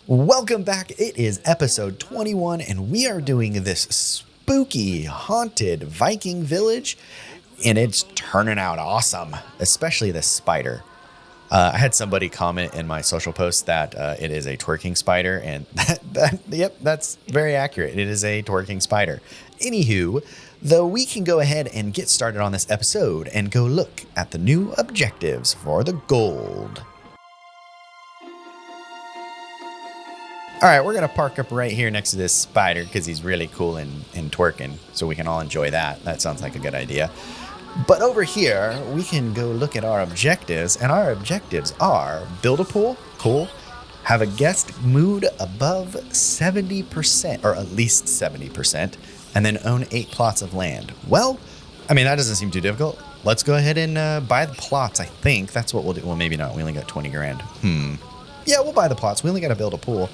Welcome back. It is episode 21, and we are doing this spooky, haunted Viking village, and it's turning out awesome, especially this spider. I had somebody comment in my social post that it is a twerking spider, and yep, that's very accurate. It is a twerking spider. Anywho, though, we can go ahead and get started on this episode and go look at the new objectives for the gold. All right, we're going to park up right here next to this spider because he's really cool and twerking, so we can all enjoy that. That sounds like a good idea. But over here, we can go look at our objectives, and our objectives are build a pool, cool, have a guest mood above 70%, or at least 70%, and then own 8 plots of land. Well, I mean, that doesn't seem too difficult. Let's go ahead and buy the plots, I think. That's what we'll do. Well, maybe not. We only got 20 grand. Yeah, we'll buy the plots. We only got to build a pool.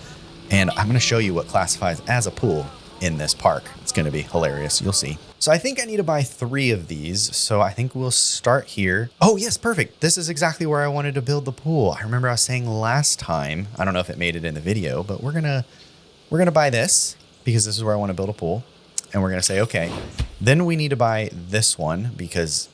And I'm going to show you what classifies as a pool in this park. It's going to be hilarious. You'll see. So I think I need to buy 3 of these. So I think we'll start here. Oh, yes, perfect. This is exactly where I wanted to build the pool. I remember I was saying last time, I don't know if it made it in the video, but we're going to buy this because this is where I want to build a pool. And we're going to say, okay, then we need to buy this one because,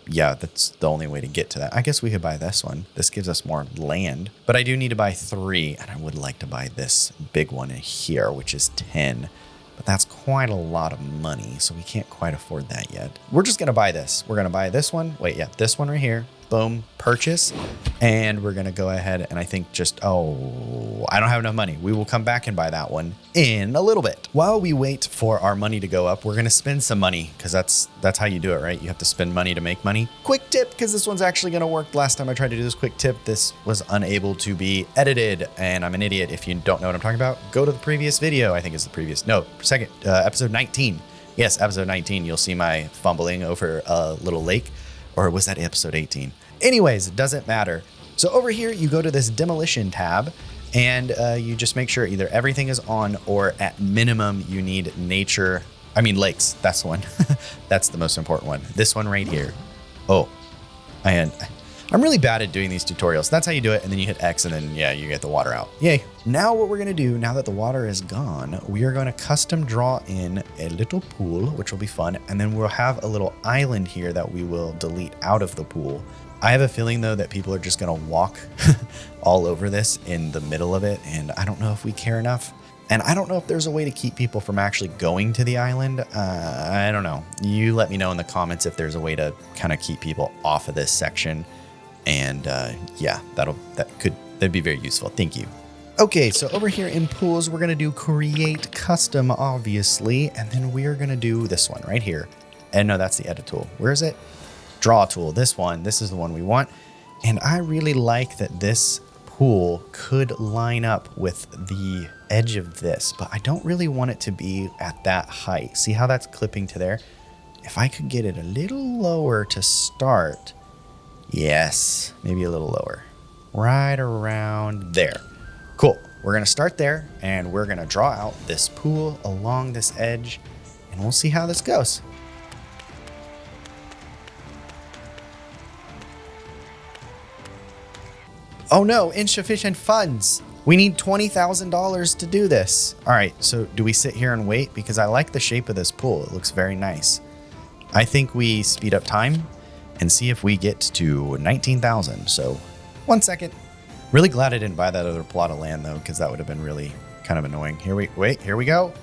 yeah, that's the only way to get to that. I guess we could buy this one. This gives us more land. But I do need to buy 3, and I would like to buy this big one in here, which is 10. But that's quite a lot of money, so we can't quite afford that yet. We're just going to buy this. We're going to buy this one. Wait, yeah, this one right here. Boom, purchase. And we're going to go ahead and I think I don't have enough money. We will come back and buy that one in a little bit. While we wait for our money to go up, we're going to spend some money because that's how you do it, right? You have to spend money to make money. Quick tip, because this one's actually going to work. Last time I tried to do this quick tip, this was unable to be edited, and I'm an idiot. If you don't know what I'm talking about, go to the previous video. I think it's the previous, no, second, episode 19. Yes, episode 19. You'll see my fumbling over a little lake. Or was that episode 18? Anyways, it doesn't matter. So over here, you go to this demolition tab and you just make sure either everything is on or at minimum you need lakes. That's the one. That's the most important one. This one right here. Oh, I'm really bad at doing these tutorials. That's how you do it. And then you hit X and then, yeah, you get the water out. Yay. Now what we're going to do, now that the water is gone, we are going to custom draw in a little pool, which will be fun. And then we'll have a little island here that we will delete out of the pool. I have a feeling, though, that people are just going to walk all over this in the middle of it. And I don't know if we care enough. And I don't know if there's a way to keep people from actually going to the island. I don't know. You let me know in the comments if there's a way to kind of keep people off of this section. And yeah, that'd be very useful. Thank you. Okay, so over here in pools, we're going to do create custom, obviously. And then we're going to do this one right here. And no, that's the edit tool. Where is it? Draw tool. This one. This is the one we want. And I really like that this pool could line up with the edge of this, but I don't really want it to be at that height. See how that's clipping to there? If I could get it a little lower to start. Yes, maybe a little lower. Right around there. Cool. We're going to start there, and we're going to draw out this pool along this edge, and we'll see how this goes. Oh no, insufficient funds. We need $20,000 to do this. All right, so do we sit here and wait? Because I like the shape of this pool. It looks very nice. I think we speed up time and see if we get to 19,000. So 1 second. Really glad I didn't buy that other plot of land though, because that would have been really kind of annoying. Here we go.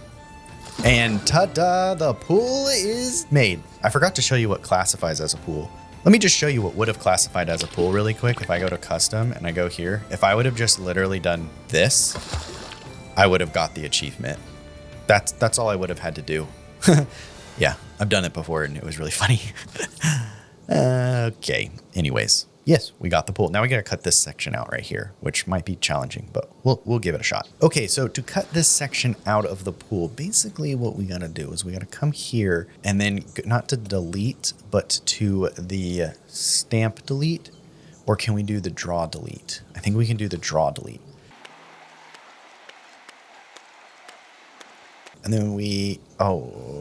And ta-da, the pool is made. I forgot to show you what classifies as a pool. Let me just show you what would have classified as a pool really quick. If I go to custom and I go here, if I would have just literally done this, I would have got the achievement. That's all I would have had to do. Yeah, I've done it before and it was really funny. Okay, anyways, yes, we got the pool. Now we gotta cut this section out right here, which might be challenging, but we'll give it a shot. Okay, so to cut this section out of the pool, basically what we gotta do is we gotta come here and then not to delete, but to the stamp delete, or can we do the draw delete? I think we can do the draw delete. And then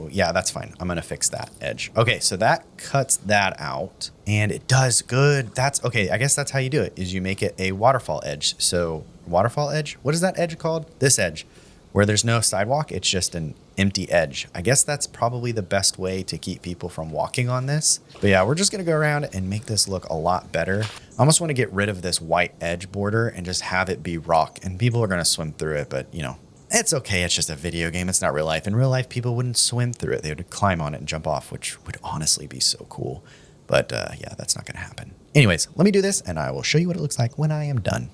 So yeah, that's fine. I'm gonna fix that edge. Okay, so that cuts that out and it does good. That's okay. I guess that's how you do it, is you make it a waterfall edge. So waterfall edge, what is that edge called? This edge, where there's no sidewalk, it's just an empty edge. I guess that's probably the best way to keep people from walking on this. But yeah, we're just gonna go around and make this look a lot better. I almost want to get rid of this white edge border and just have it be rock, and people are gonna swim through it, but you know, it's okay. It's just a video game. It's not real life. In real life, people wouldn't swim through it. They would climb on it and jump off, which would honestly be so cool. But yeah, that's not gonna happen. Anyways, let me do this and I will show you what it looks like when I am done.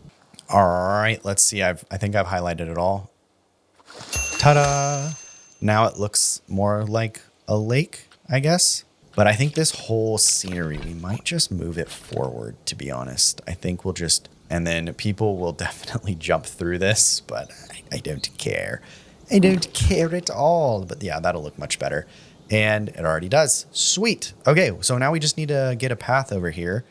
All right, let's see. I think I've highlighted it all. Ta-da! Now it looks more like a lake, I guess. But I think this whole scenery, we might just move it forward, to be honest. I think we'll just, and then people will definitely jump through this, but I don't care. I don't care at all. But yeah, that'll look much better. And it already does. Sweet. Okay, so now we just need to get a path over here.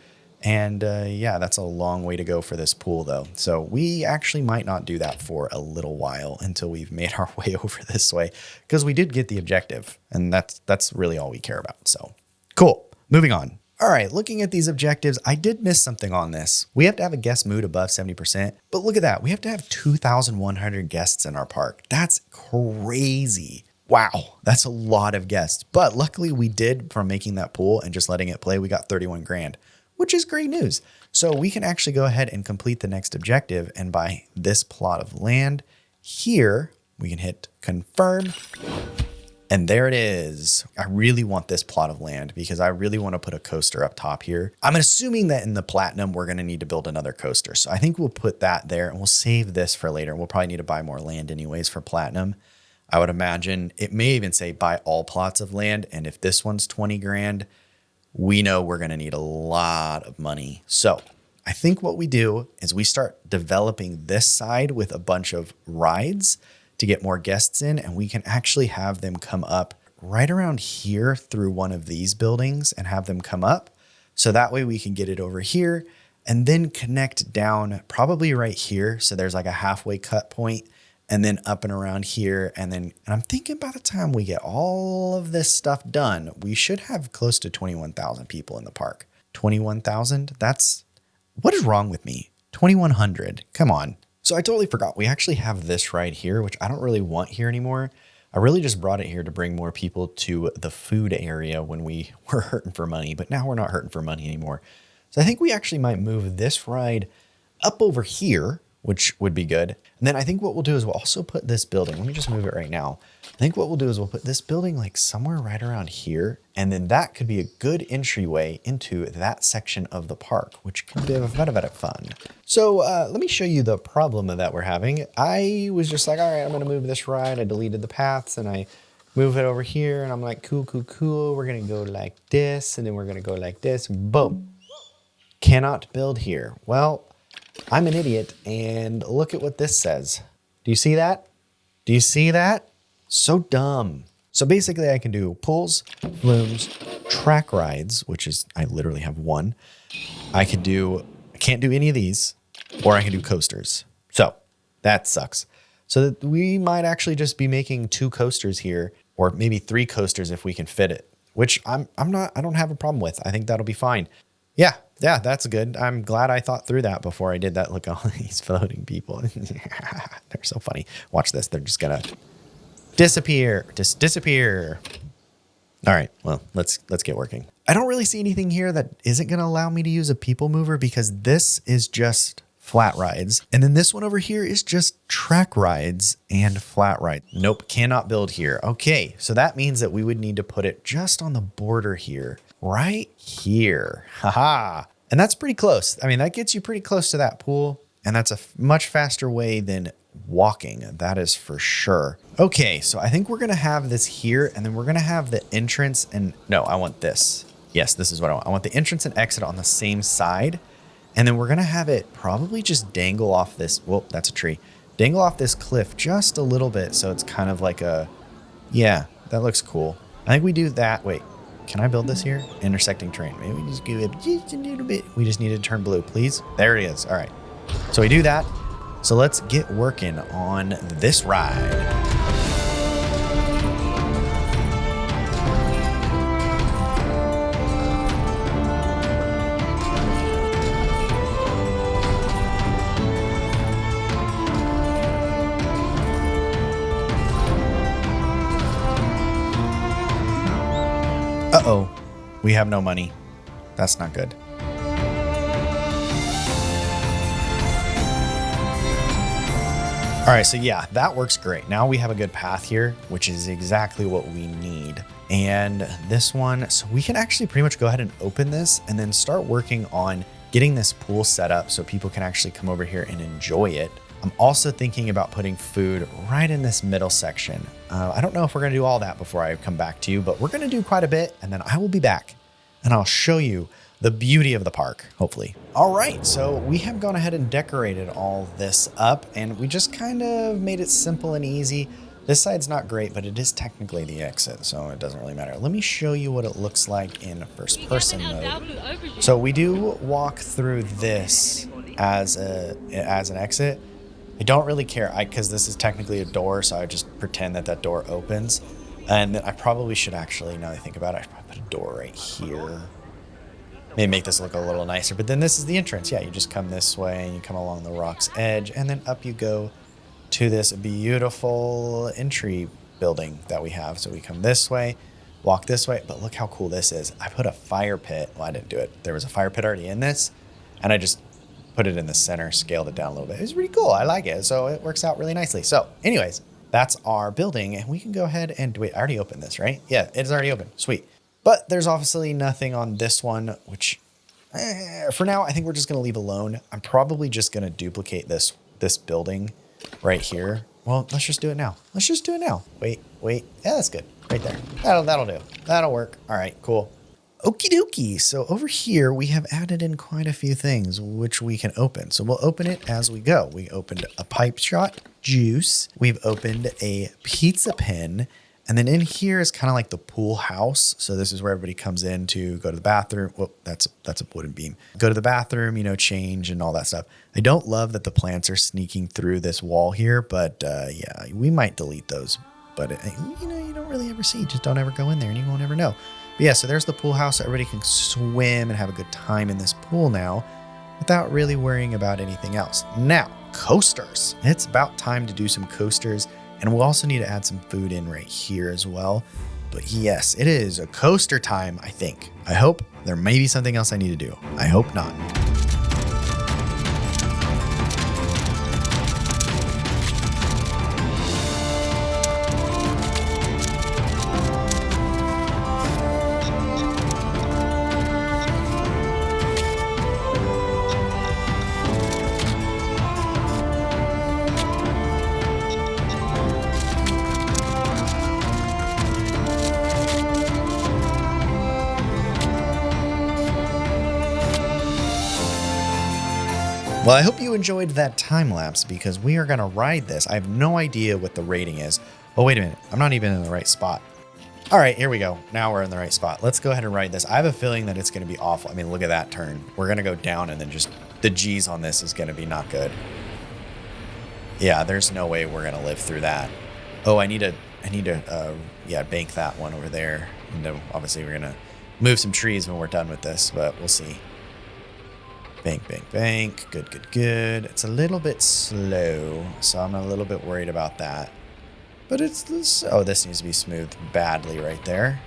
And yeah, that's a long way to go for this pool, though. So we actually might not do that for a little while until we've made our way over this way, because we did get the objective, and that's really all we care about. So cool. Moving on. All right, looking at these objectives, I did miss something on this. We have to have a guest mood above 70%, but look at that. We have to have 2,100 guests in our park. That's crazy. Wow, that's a lot of guests. But luckily we did, from making that pool and just letting it play, we got 31 grand. Which is great news. So we can actually go ahead and complete the next objective, and buy this plot of land here. We can hit confirm, and there it is. I really want this plot of land because I really want to put a coaster up top here. I'm assuming that in the platinum, we're going to need to build another coaster. So I think we'll put that there, and we'll save this for later. We'll probably need to buy more land anyways for platinum. I would imagine it may even say buy all plots of land. And if this one's 20 grand, we know we're going to need a lot of money. So I think what we do is we start developing this side with a bunch of rides to get more guests in, and we can actually have them come up right around here through one of these buildings and have them come up. So that way we can get it over here and then connect down probably right here. So there's like a halfway cut point, and then up and around here. And I'm thinking by the time we get all of this stuff done, we should have close to 21,000 people in the park. 21,000? What is wrong with me? 2,100, come on. So I totally forgot. We actually have this right here, which I don't really want here anymore. I really just brought it here to bring more people to the food area when we were hurting for money, but now we're not hurting for money anymore. So I think we actually might move this ride up over here, which would be good. And then I think what we'll do is we'll also put this building. Let me just move it right now. I think what we'll do is we'll put this building like somewhere right around here. And then that could be a good entryway into that section of the park, which can be very fun. So let me show you the problem that we're having. I was just like, all right, I'm going to move this ride. I deleted the paths and I move it over here. And I'm like, cool, cool, cool. We're going to go like this. And then we're going to go like this. Boom. Cannot build here. Well, I'm an idiot, and look at what this says. Do you see that? Do you see that? So dumb. So basically I can do pools, flumes, track rides, which is, I literally have one. I can't do any of these, or I can do coasters. So that sucks. So that we might actually just be making 2 coasters here, or maybe 3 coasters if we can fit it, which I don't have a problem with. I think that'll be fine. Yeah, that's good. I'm glad I thought through that before I did that. Look at all these floating people. They're so funny. Watch this. They're just going to disappear. Just disappear. All right, well, let's get working. I don't really see anything here that isn't going to allow me to use a people mover, because this is just flat rides. And then this one over here is just track rides and flat rides. Nope, cannot build here. Okay, so that means that we would need to put it just on the border here. Right here. Haha. And that's pretty close. I mean, that gets you pretty close to that pool. And that's a much faster way than walking. That is for sure. Okay, so I think we're going to have this here. And then we're going to have the entrance. And no, I want this. Yes, this is what I want. I want the entrance and exit on the same side. And then we're going to have it probably just dangle off this. Whoa, that's a tree. Dangle off this cliff just a little bit. So it's kind of like a, yeah, that looks cool. I think we do that. Wait. Can I build this here? Intersecting terrain. Maybe we just give it just a little bit. We just need to turn blue, please. There it is. All right. So we do that. So let's get working on this ride. Uh-oh, we have no money. That's not good. All right, so yeah, that works great. Now we have a good path here, which is exactly what we need. And this one, so we can actually pretty much go ahead and open this and then start working on getting this pool set up so people can actually come over here and enjoy it. I'm also thinking about putting food right in this middle section. I don't know if we're gonna do all that before I come back to you, but we're gonna do quite a bit, and then I will be back and I'll show you the beauty of the park, hopefully. All right, so we have gone ahead and decorated all this up, and we just kind of made it simple and easy. This side's not great, but it is technically the exit, so it doesn't really matter. Let me show you what it looks like in first person mode. So we do walk through this as an exit. I don't really care because this is technically a door, so I just pretend that door opens. And I probably should actually, now that I think about it, I should probably put a door right here. Maybe make this look a little nicer, but then this is the entrance. Yeah, you just come this way and you come along the rock's edge, and then up you go to this beautiful entry building that we have. So we come this way, walk this way, but look how cool this is. I put a fire pit. Well, I didn't do it. There was a fire pit already in this, and I just put it in the center, scaled it down a little bit. It's pretty cool. I like it. So it works out really nicely. So anyways, that's our building, and we can go ahead and wait. I already opened this, right? Yeah, it's already open. Sweet. But there's obviously nothing on this one, which for now, I think we're just going to leave alone. I'm probably just going to duplicate this building right here. Well, let's just do it now. Let's just do it now. Wait. Yeah, that's good. Right there. That'll do. That'll work. All right, cool. Okie dokie. So over here, we have added in quite a few things which we can open. So we'll open it as we go. We opened a pipe shot juice. We've opened a pizza pen. And then in here is kind of like the pool house. So this is where everybody comes in to go to the bathroom. Well, that's a wooden beam. Go to the bathroom, change and all that stuff. I don't love that the plants are sneaking through this wall here, but yeah, we might delete those. But you don't really ever see. Just don't ever go in there and you won't ever know. But yeah, so there's the pool house. Everybody can swim and have a good time in this pool now without really worrying about anything else. Now, coasters. It's about time to do some coasters. And we'll also need to add some food in right here as well. But yes, it is a coaster time, I think. I hope. There may be something else I need to do. I hope not. Well, I hope you enjoyed that time lapse because we are going to ride this. I have no idea what the rating is. Oh, wait a minute. I'm not even in the right spot. All right, here we go. Now we're in the right spot. Let's go ahead and ride this. I have a feeling that it's going to be awful. I mean, look at that turn. We're going to go down and then just the G's on this is going to be not good. Yeah, there's no way we're going to live through that. Oh, I need to bank that one over there. And then obviously we're going to move some trees when we're done with this, but we'll see. Bank. Good. It's a little bit slow, so I'm a little bit worried about that. But it's this. Oh, this needs to be smoothed badly right there.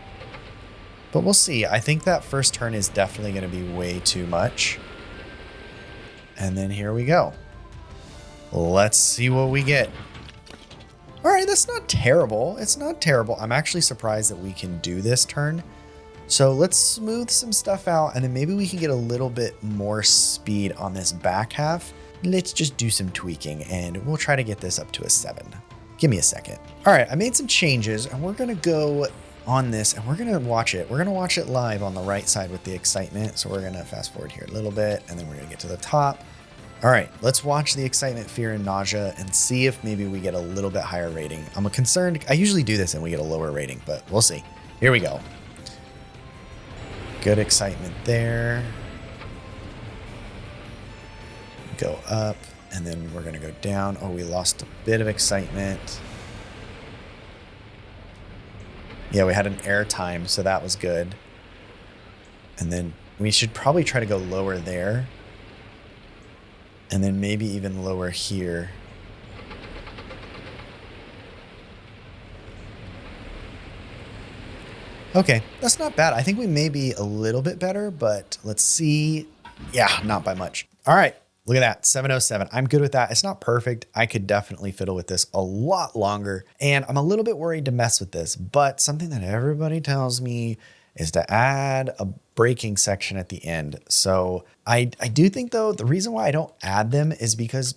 But we'll see. I think that first turn is definitely going to be way too much. And then here we go. Let's see what we get. All right, that's not terrible. It's not terrible. I'm actually surprised that we can do this turn. So let's smooth some stuff out and then maybe we can get a little bit more speed on this back half. Let's just do some tweaking and we'll try to get this up to a 7. Give me a second. All right, I made some changes and we're gonna go on this and we're gonna watch it. We're gonna watch it live on the right side with the excitement. So we're gonna fast forward here a little bit and then we're gonna get to the top. All right, let's watch the excitement, fear, and nausea and see if maybe we get a little bit higher rating. I'm concerned, I usually do this and we get a lower rating, but we'll see. Here we go. Good excitement there. Go up, and then we're gonna go down. Oh, we lost a bit of excitement. Yeah, we had an air time, so that was good. And then we should probably try to go lower there. And then maybe even lower here. Okay, that's not bad. I think we may be a little bit better, but let's see. Yeah, not by much. All right, look at that, 707. I'm good with that. It's not perfect. I could definitely fiddle with this a lot longer, and I'm a little bit worried to mess with this, but something that everybody tells me is to add a braking section at the end. So I do think, though, the reason why I don't add them is because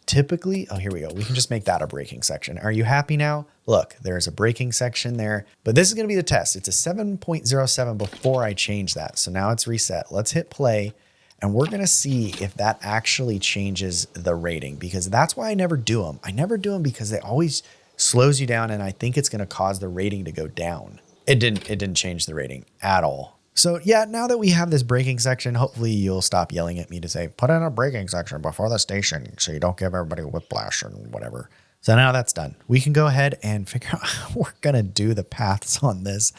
typically, oh, here we go. We can just make that a braking section. Are you happy now? Look, there's a braking section there, but this is going to be the test. It's a 7.07 before I change that. So now it's reset. Let's hit play and we're going to see if that actually changes the rating, because that's why I never do them. I never do them because they always slows you down. And I think it's going to cause the rating to go down. It didn't change the rating at all. So yeah, now that we have this braking section, hopefully you'll stop yelling at me to say, put in a braking section before the station so you don't give everybody whiplash and whatever. So now that's done. We can go ahead and figure out how we're going to do the paths on this.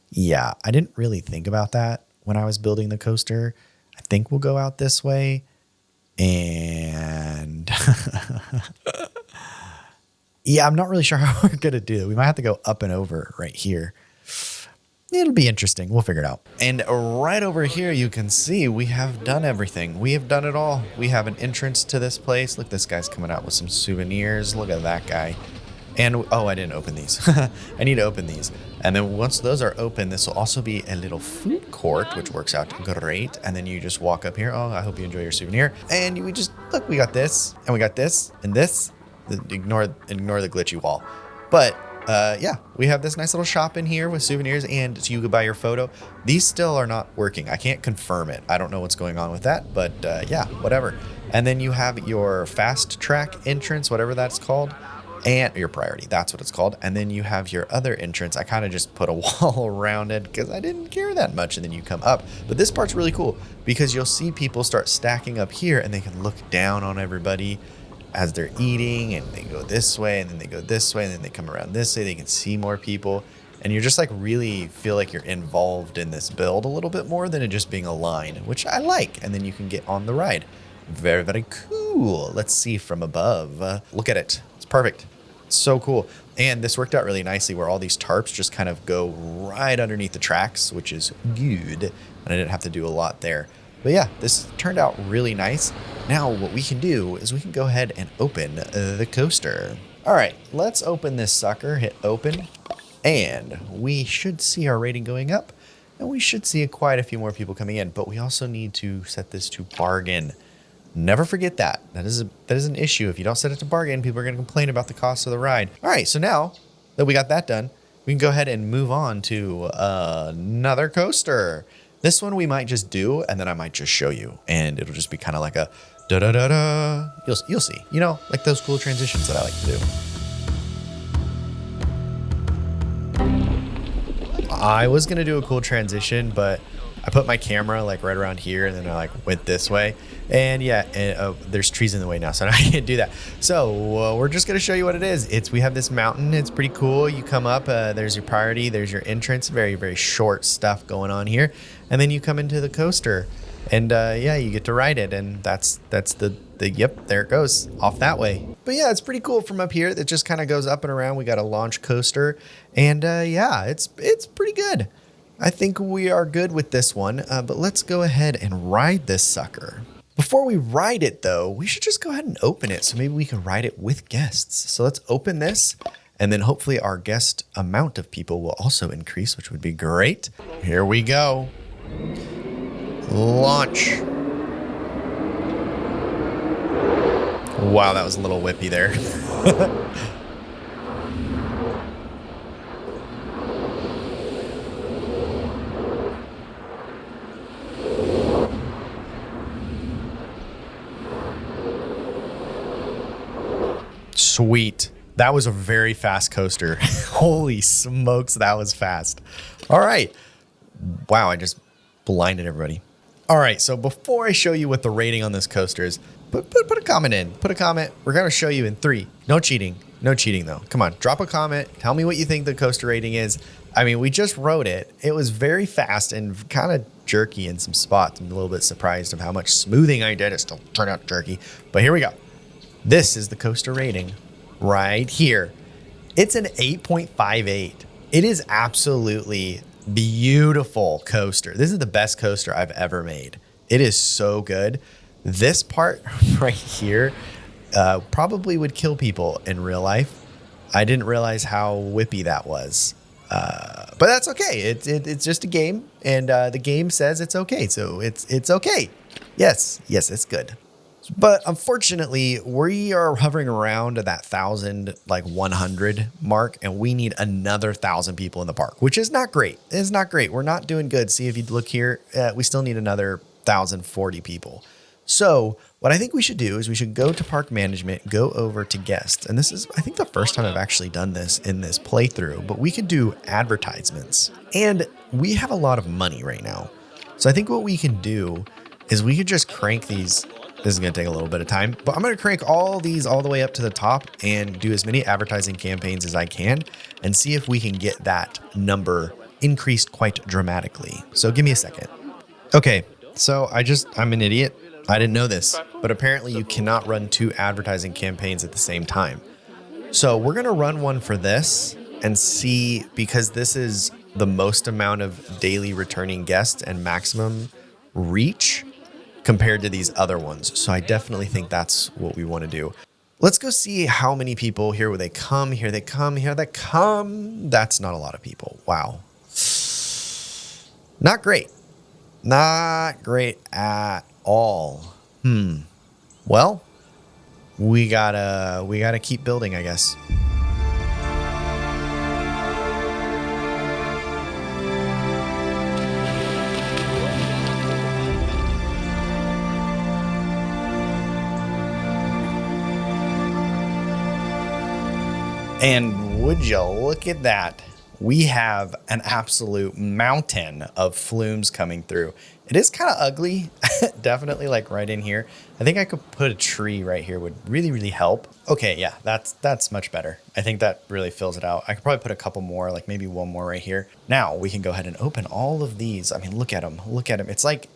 Yeah, I didn't really think about that when I was building the coaster. I think we'll go out this way. And yeah, I'm not really sure how we're going to do it. We might have to go up and over right here. It'll be interesting. We'll figure it out. And right over here, you can see we have done everything. We have done it all. We have an entrance to this place. Look, this guy's coming out with some souvenirs. Look at that guy. And, oh, I didn't open these. I need to open these. And then once those are open, this will also be a little food court, which works out great. And then you just walk up here. Oh, I hope you enjoy your souvenir. And we just, look, we got this, and we got this, and this. Ignore the glitchy wall. But yeah, we have this nice little shop in here with souvenirs, and so you could buy your photo. These still are not working. I can't confirm it. I don't know what's going on with that, but yeah, whatever. And then you have your fast track entrance, whatever that's called, and your priority, that's what it's called. And then you have your other entrance. I kind of just put a wall around it because I didn't care that much. And then you come up. But this part's really cool because you'll see people start stacking up here and they can look down on everybody as they're eating, and they go this way, and then they go this way, and then they come around this way. They can see more people, and you're just like really feel like you're involved in this build a little bit more than it just being a line, which I like. And then you can get on the ride. Very, very cool. Let's see from above. Look at it. It's perfect. It's so cool. And this worked out really nicely where all these tarps just kind of go right underneath the tracks, which is good. And I didn't have to do a lot there. But yeah, this turned out really nice. Now what we can do is we can go ahead and open the coaster. All right, let's open this sucker, hit open, and we should see our rating going up, and we should see quite a few more people coming in, but we also need to set this to bargain. Never forget that. That is an issue. If you don't set it to bargain, people are gonna complain about the cost of the ride. All right, so now that we got that done, we can go ahead and move on to another coaster. This one we might just do, and then I might just show you, and it'll just be kind of like a da-da-da-da. You'll see. You know, like those cool transitions that I like to do. I was going to do a cool transition, but I put my camera like right around here, and then I like went this way. And yeah, there's trees in the way now, so I can't do that. So we're just going to show you what it is. We have this mountain. It's pretty cool. You come up, there's your priority, there's your entrance. Very, very short stuff going on here. And then you come into the coaster, and yeah, you get to ride it. And that's the yep, there it goes off that way. But yeah, it's pretty cool from up here. It just kind of goes up and around. We got a launch coaster, and yeah, it's pretty good. I think we are good with this one, but let's go ahead and ride this sucker. Before we ride it, though, we should just go ahead and open it so maybe we can ride it with guests. So let's open this, and then hopefully our guest amount of people will also increase, which would be great. Here we go. Launch. Wow, that was a little whippy there. Sweet. That was a very fast coaster. Holy smokes, that was fast. All right. Wow, I just blinded everybody. All right, so before I show you what the rating on this coaster is, put a comment in. Put a comment. We're going to show you in 3. No cheating. No cheating, though. Come on, drop a comment. Tell me what you think the coaster rating is. I mean, we just rode it. It was very fast and kind of jerky in some spots. I'm a little bit surprised of how much smoothing I did. It still turned out jerky. But here we go. This is the coaster rating right here. It's an 8.58. It is absolutely Beautiful coaster. This is the best coaster I've ever made. It is so good. This part right here probably would kill people in real life. I didn't realize how whippy that was. But that's okay. It's just a game, and the game says it's okay, so it's okay. Yes, it's good. But unfortunately, we are hovering around that 1,100 mark, and we need another 1,000 people in the park, which is not great. It's not great. We're not doing good. See, if you look here, we still need another 1,040 people. So what I think we should do is we should go to park management, go over to guests. And this is, I think, the first time I've actually done this in this playthrough, but we could do advertisements. And we have a lot of money right now. So I think what we can do is we could just crank these. This is going to take a little bit of time, but I'm going to crank all these all the way up to the top and do as many advertising campaigns as I can and see if we can get that number increased quite dramatically. So give me a second. Okay, so I'm an idiot. I didn't know this, but apparently you cannot run 2 advertising campaigns at the same time. So we're going to run one for this and see, because this is the most amount of daily returning guests and maximum reach compared to these other ones. So I definitely think that's what we want to do. Let's go see how many people. Here they come, here they come, here they come. That's not a lot of people. Wow. Not great. Not great at all. Well, we gotta keep building, I guess. And would you look at that? We have an absolute mountain of flumes coming through. It is kind of ugly, definitely, like right in here. I think I could put a tree right here would really, really help. Okay, yeah, that's much better. I think that really fills it out. I could probably put a couple more, like maybe one more right here. Now we can go ahead and open all of these. I mean, look at them. Look at them. It's like,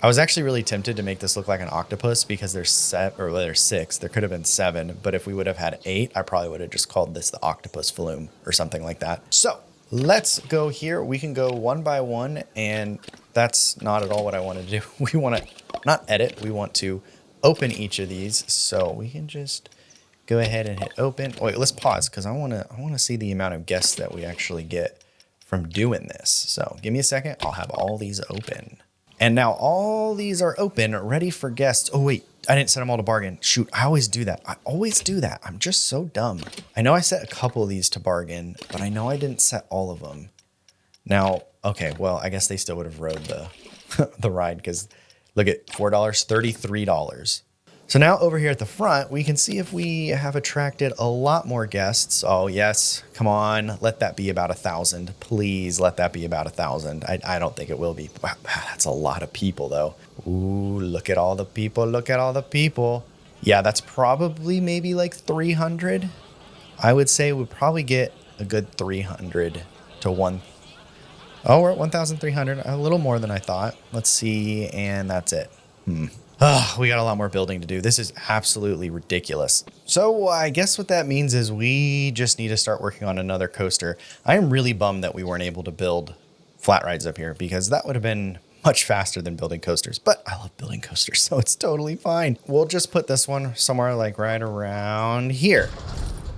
I was actually really tempted to make this look like an octopus because there's 6. There could have been 7, but if we would have had 8, I probably would have just called this the octopus flume or something like that. So let's go here. We can go one by one, and that's not at all what I want to do. We want to not edit. We want to open each of these. So we can just go ahead and hit open. Wait, let's pause because I want to see the amount of guests that we actually get from doing this. So give me a second. I'll have all these open. And now all these are open, ready for guests. Oh, wait, I didn't set them all to bargain. Shoot, I always do that. I'm just so dumb. I know I set a couple of these to bargain, but I know I didn't set all of them. Now, okay, well, I guess they still would have rode the, the ride because look at $4, $33. So now over here at the front, we can see if we have attracted a lot more guests. Oh, yes. Come on. Let that be about 1,000. Please let that be about 1,000. I don't think it will be. Wow, that's a lot of people, though. Ooh, look at all the people. Look at all the people. Yeah, that's probably maybe like 300. I would say we'd probably get a good 300 to 1. Oh, we're at 1,300. A little more than I thought. Let's see. And that's it. We got a lot more building to do. This is absolutely ridiculous. So I guess what that means is we just need to start working on another coaster. I am really bummed that we weren't able to build flat rides up here because that would have been much faster than building coasters. But I love building coasters, so it's totally fine. We'll just put this one somewhere like right around here,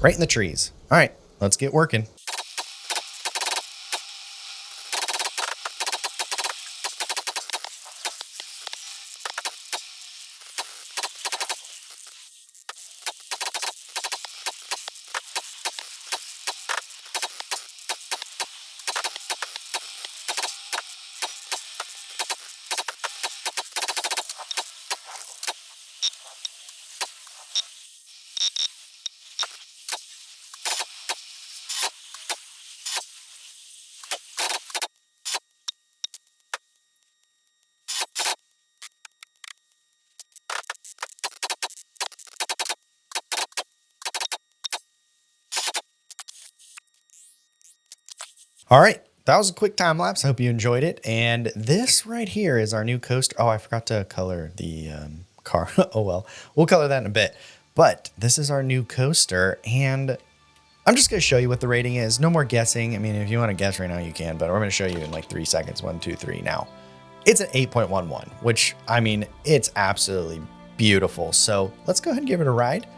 right in the trees. All right, let's get working. All right, that was a quick time lapse. I hope you enjoyed it. And this right here is our new coaster. Oh, I forgot to color the car. Oh, well, we'll color that in a bit. But this is our new coaster. And I'm just going to show you what the rating is. No more guessing. I mean, if you want to guess right now, you can, but I'm going to show you in like 3 seconds. 1, 2, 3 now. It's an 8.11, which, I mean, it's absolutely beautiful. So let's go ahead and give it a ride.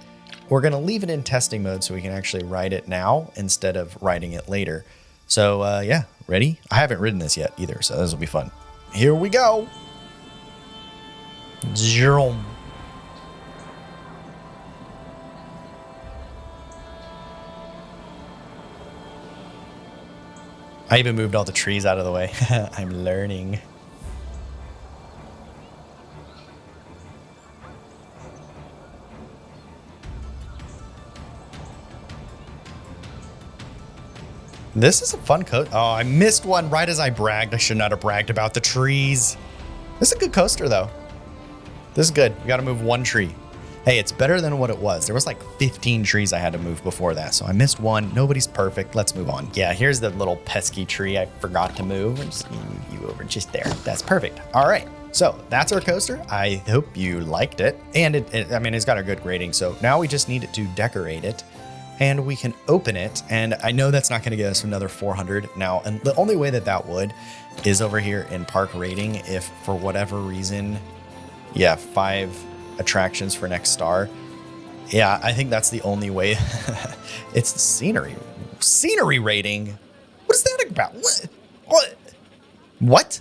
We're going to leave it in testing mode so we can actually ride it now instead of riding it later. So yeah, ready? I haven't ridden this yet either, so this will be fun. Here we go. Jerome. I even moved all the trees out of the way. I'm learning. This is a fun coaster. Oh, I missed one right as I bragged. I should not have bragged about the trees. This is a good coaster, though. This is good. We got to move 1 tree. Hey, it's better than what it was. There was like 15 trees I had to move before that, so I missed 1. Nobody's perfect. Let's move on. Yeah, here's the little pesky tree I forgot to move. Just you over just there. That's perfect. All right, so that's our coaster. I hope you liked it, and I mean, it's got a good grading. So now we just need to decorate it, and we can open it. And I know that's not going to get us another 400 now. And the only way that would is over here in park rating. If for whatever reason, yeah, 5 attractions for next star. Yeah, I think that's the only way. It's the scenery rating. What is that about? What?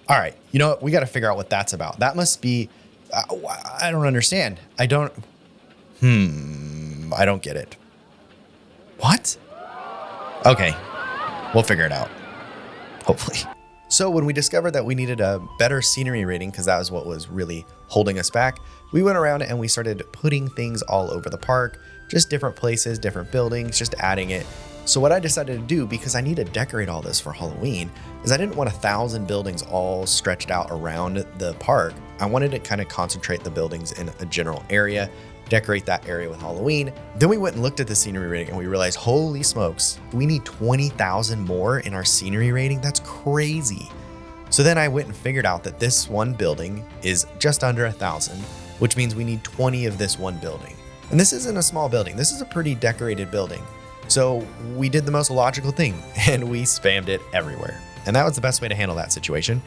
All right, you know what? We got to figure out what that's about. That must be, I don't understand. I don't get it. What? Okay, we'll figure it out, hopefully. So when we discovered that we needed a better scenery rating, because that was what was really holding us back, we went around and we started putting things all over the park, just different places, different buildings, just adding it. So what I decided to do, because I need to decorate all this for Halloween, is I didn't want 1,000 buildings all stretched out around the park. I wanted to kind of concentrate the buildings in a general area, decorate that area with Halloween. Then we went and looked at the scenery rating and we realized, holy smokes, we need 20,000 more in our scenery rating. That's crazy. So then I went and figured out that this one building is just under 1,000, which means we need 20 of this one building. And this isn't a small building. This is a pretty decorated building. So we did the most logical thing and we spammed it everywhere. And that was the best way to handle that situation.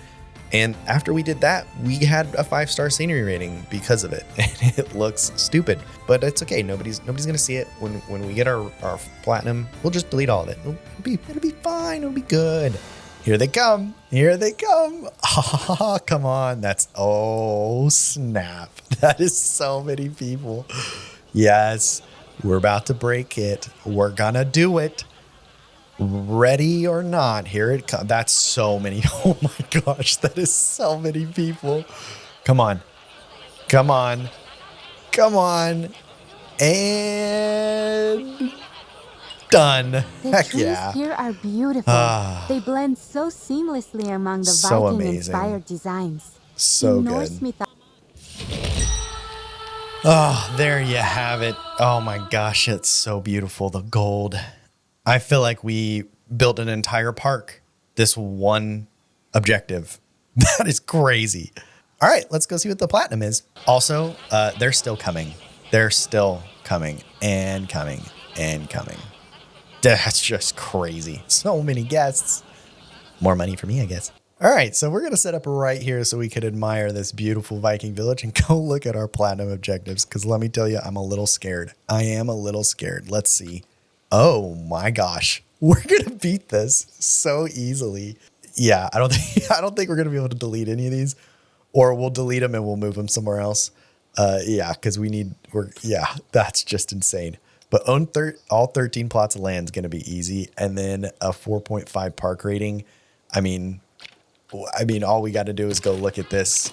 And after we did that, we had a 5-star scenery rating because of it. And it looks stupid, but it's okay. Nobody's gonna see it. When we get our platinum, we'll just delete all of it. It'll be fine. It'll be good. Here they come. Here they come. Oh, come on. Oh, snap. That is so many people. Yes, we're about to break it. We're gonna do it. Ready or not, here it comes. That's so many. Oh my gosh, that is so many people. Come on. Come on. Come on. And done. The trees here are beautiful. They blend so seamlessly among the Viking-inspired designs. So good. Oh, there you have it. Oh my gosh, it's so beautiful. The gold. I feel like we built an entire park. This one objective. That is crazy. All right, let's go see what the platinum is. Also, they're still coming. They're still coming and coming and coming. That's just crazy. So many guests. More money for me, I guess. All right, so we're going to set up right here so we could admire this beautiful Viking village and go look at our platinum objectives. Because let me tell you, I'm a little scared. I am a little scared. Let's see. Oh my gosh. We're going to beat this so easily. Yeah, I don't think we're going to be able to delete any of these, or we'll delete them and we'll move them somewhere else. Yeah, because that's just insane. But own all 13 plots of land is going to be easy. And then a 4.5 park rating. I mean, all we got to do is go look at this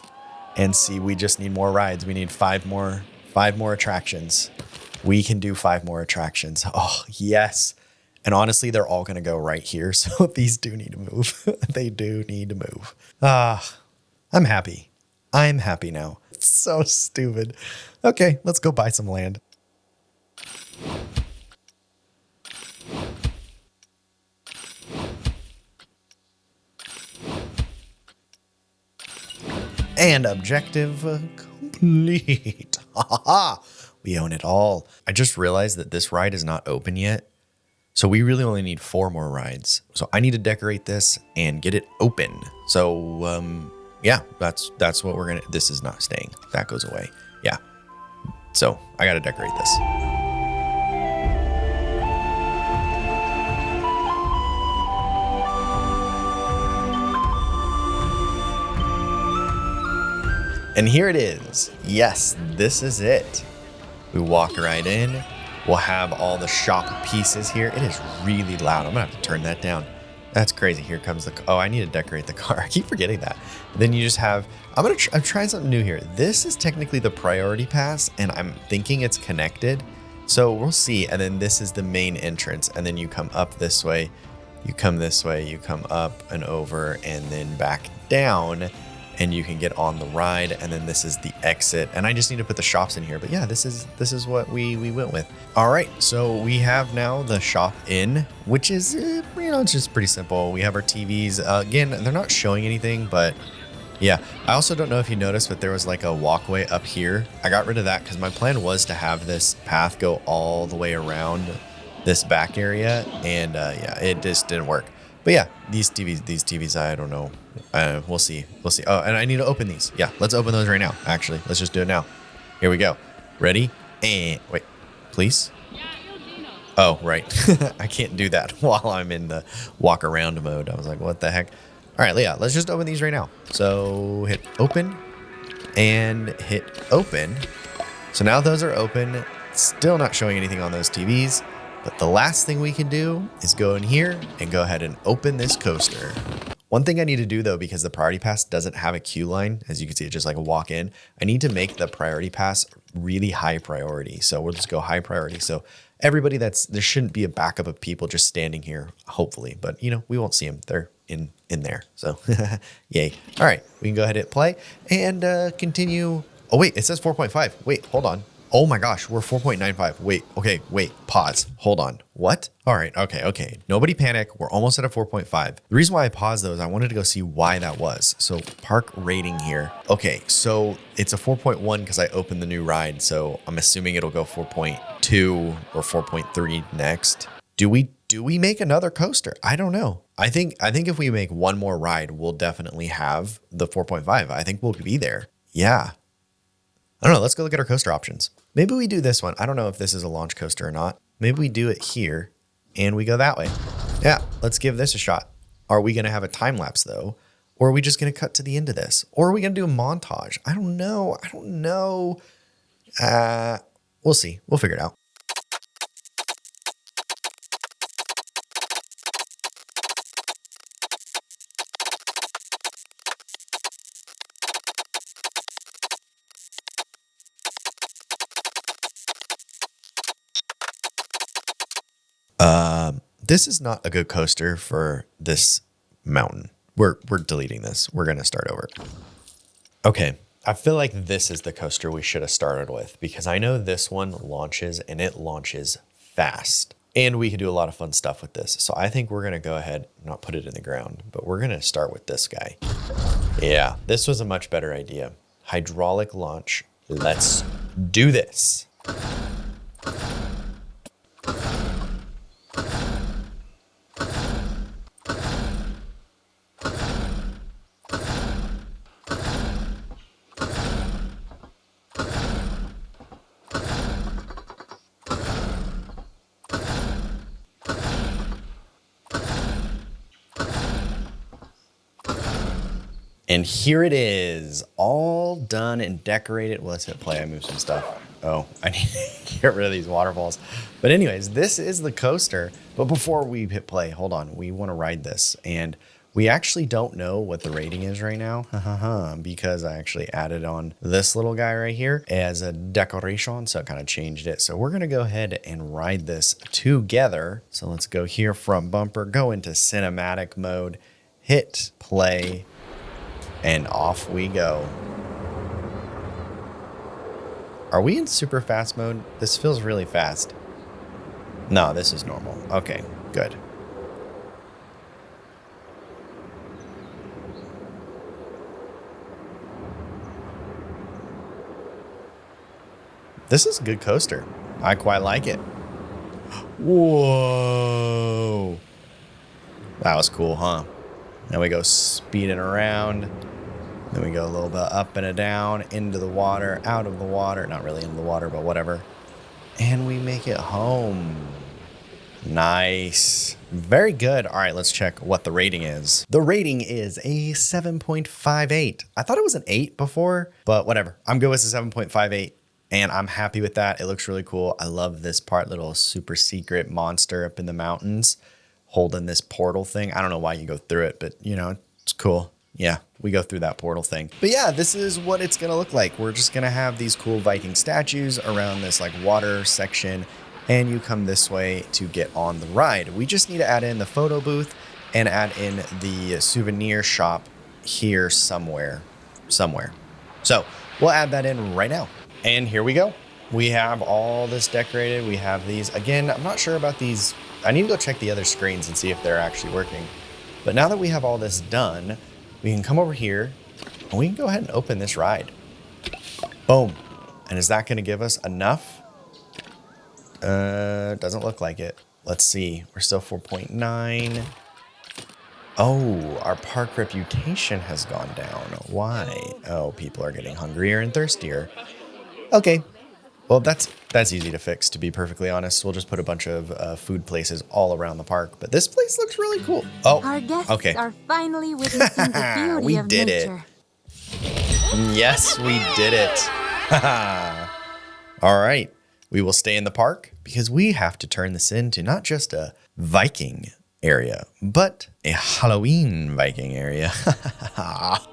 and see. We just need more rides. We need 5 more attractions. We can do 5 more attractions. Oh, yes. And honestly, they're all going to go right here. So these do need to move. They do need to move. I'm happy. I'm happy now. It's so stupid. Okay, let's go buy some land. And objective complete. Ha ha ha. We own it all. I just realized that this ride is not open yet. So we really only need 4 more rides. So I need to decorate this and get it open. So yeah, that's what we're gonna. This is not staying. That goes away. Yeah. So I gotta decorate this. And here it is. Yes, this is it. We walk right in. We'll have all the shop pieces here. It is really loud. I'm gonna have to turn that down. That's crazy. Here comes the, oh, I need to decorate the car. I keep forgetting that. Then you just have, I'm trying something new here. This is technically the priority pass and I'm thinking it's connected. So we'll see. And then this is the main entrance. And then you come up this way, you come this way, you come up and over and then back down. And you can get on the ride, and then this is the exit. And I just need to put the shops in here. But yeah, this is what we went with. All right, so we have now the shop in, which is it's just pretty simple. We have our TVs. Again, they're not showing anything, but yeah. I also don't know if you noticed, but there was like a walkway up here. I got rid of that because my plan was to have this path go all the way around this back area, and yeah, it just didn't work. But yeah, these TVs, I don't know. We'll see. Oh, and I need to open these. Yeah, let's open those right now. Actually, let's just do it now. Here we go. Ready? And wait, please. Oh, right. I can't do that while I'm in the walk around mode. I was like, what the heck? All right, Leah, let's just open these right now. So hit open and hit open. So now those are open. Still not showing anything on those TVs. But the last thing we can do is go in here and go ahead and open this coaster. One thing I need to do though, because the priority pass doesn't have a queue line, as you can see, it's just like a walk in. I need to make the priority pass really high priority. So we'll just go high priority. So everybody there shouldn't be a backup of people just standing here, hopefully, but we won't see them. They're in there. So yay. All right, we can go ahead and hit play and continue. Oh wait, it says 4.5. Wait, hold on. Oh my gosh, we're 4.95. Wait, pause. Hold on. What? All right, okay. Nobody panic. We're almost at a 4.5. The reason why I paused though is I wanted to go see why that was. So park rating here. Okay, so it's a 4.1 because I opened the new ride. So I'm assuming it'll go 4.2 or 4.3 next. Do we make another coaster? I don't know. I think if we make one more ride, we'll definitely have the 4.5. I think we'll be there. Yeah. I don't know. Let's go look at our coaster options. Maybe we do this one. I don't know if this is a launch coaster or not. Maybe we do it here and we go that way. Yeah, let's give this a shot. Are we going to have a time lapse though? Or are we just going to cut to the end of this? Or are we going to do a montage? I don't know. We'll see. We'll figure it out. This is not a good coaster for this mountain. We're deleting this. We're going to start over. Okay. I feel like this is the coaster we should have started with because I know this one launches and it launches fast and we can do a lot of fun stuff with this. So I think we're going to go ahead, not put it in the ground, but we're going to start with this guy. Yeah, this was a much better idea. Hydraulic launch. Let's do this. And here it is, all done and decorated. Well, let's hit play. I moved some stuff. Oh, I need to get rid of these waterfalls. But anyways, this is the coaster. But before we hit play, hold on. We want to ride this. And we actually don't know what the rating is right now. Because I actually added on this little guy right here as a decoration. So it kind of changed it. So we're going to go ahead and ride this together. So let's go here from bumper, go into cinematic mode, hit play. And off we go. Are we in super fast mode? This feels really fast. No, this is normal. Okay, good. This is a good coaster. I quite like it. Whoa. That was cool, huh? Now we go speeding around. Then we go a little bit up and a down, into the water, out of the water. Not really into the water, but whatever. And we make it home. Nice. Very good. All right, let's check what the rating is. The rating is a 7.58. I thought it was an 8 before, but whatever. I'm good with the 7.58, and I'm happy with that. It looks really cool. I love this part, little super secret monster up in the mountains holding this portal thing. I don't know why you go through it, but, you know, it's cool. Yeah, we go through that portal thing. But yeah, this is what it's going to look like. We're just going to have these cool Viking statues around this like water section, and you come this way to get on the ride. We just need to add in the photo booth and add in the souvenir shop here somewhere. So we'll add that in right now. And here we go. We have all this decorated. We have these. Again, I'm not sure about these. I need to go check the other screens and see if they're actually working. But now that we have all this done, we can come over here and we can go ahead and open this ride. Boom. And is that going to give us enough? Doesn't look like it. Let's see. We're still 4.9. Oh, our park reputation has gone down. Why? Oh, people are getting hungrier and thirstier. Okay. Well, that's easy to fix, to be perfectly honest. We'll just put a bunch of food places all around the park. But this place looks really cool. Oh, our guests okay. are finally witnessing the beauty We of did nature. it. Yes, we did it. All right. We will stay in the park because we have to turn this into not just a Viking area, but a Halloween Viking area.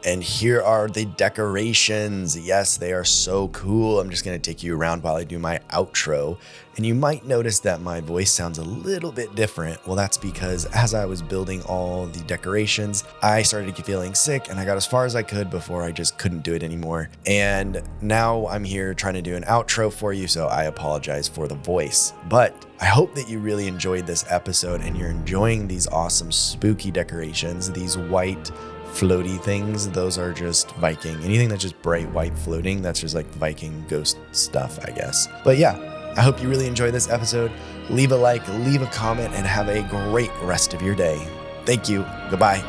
And here are the decorations. Yes, they are so cool. I'm just going to take you around while I do my outro. And you might notice that my voice sounds a little bit different. Well, that's because as I was building all the decorations, I started feeling sick and I got as far as I could before I just couldn't do it anymore. And now I'm here trying to do an outro for you, so I apologize for the voice. But I hope that you really enjoyed this episode and you're enjoying these awesome spooky decorations, these white floaty things. Those are just Viking. Anything that's just bright white floating, that's just like Viking ghost stuff, I guess. But yeah, I hope you really enjoyed this episode. Leave a like, leave a comment, and have a great rest of your day. Thank you. Goodbye.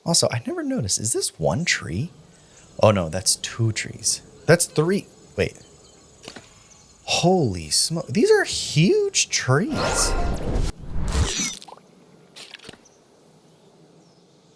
Also, I never noticed, is this one tree? Oh no, that's 2 trees. That's 3. Wait. Holy smoke. These are huge trees.